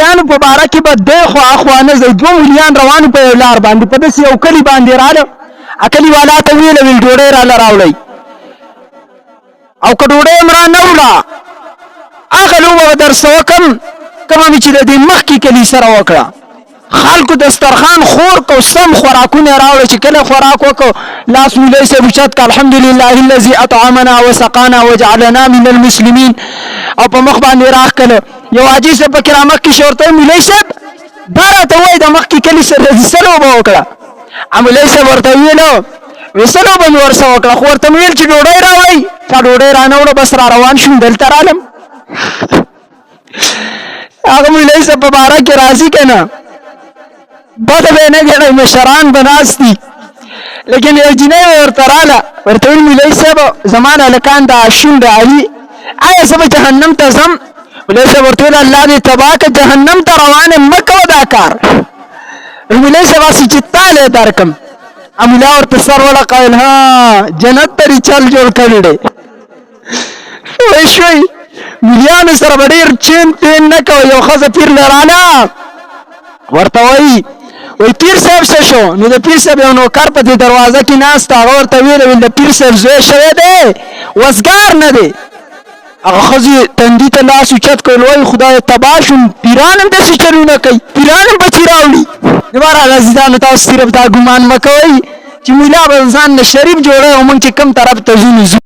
مليانو په باره کې به دی خوا اخوانه زی 2 ملیان روانو په یو لار باندې په داسې یو کلي باندې راله کلي والا ته ویله ویل ډوډۍ راله راوړئ او که ډوډۍ هم را نه وړه هغه لوبه به در څه وکړم کومه مې چې د دې مخکې کلي سره وکړه خلکو دسترخوان خور کو سم خوراکونه راوړه چې کله خوراک وکړو لاس مولوي صاحب اوچت که الحمدلله الذي اطعمنا وسقانا وجعلنا من المسلمین او په مخ باندې راښکله یو حاجي صاحب پکې را مخکې شو ورته مولوي صاحب دا راته وایي د مخکې کلي سره څه لوبه وکړه مولوي صاحب ورته ویلو وایي څه لوبه مې ورسره وکړه خو ورته مې ویل چې ډوډۍ راوړئ چا ډوډۍ را نه وړه بس را روان شوم دلته رالم هغه مولوي صاحب په باره کې راځي که نه بده به نه ګڼئ مشران به ناست دي لیکن یو جینۍ ورته راله ورته ویل مولوي صاحب زما هلکان د شون د علي آیا زه به جهنم ته ځم مولوي صاحب ورته ویل الله دې تباه که جهنم ته روان یم مه کوه دا کار مولوي صاحب هسې چې تالی درکړم ملا ورته سر وړقایل ها جنت ته چل جوړ کړی دی پوه شوئ ملیانو سره به ډېر چین پین نه کوئ یو ښځه پیر لراله ورته وایي وای پیر صاحب څه شو نو د پیر صاحب یو نوکر په دې دروازه کې ناست هغه ورته ویل د پیر صاحب زوی شوی دی وزګار نه دی هغه ښځې تندي ته لاس اوچت کړل وایي خدای تباه شوم پیران هم داسې چلونه کوي پیران هم بچي راوړي د بهرحال عزیزانو تاسو صرف دا ګمان مه کوئ چې ملا به ځان نه شریف جوړوي او موږ چې کوم طرف ته ځو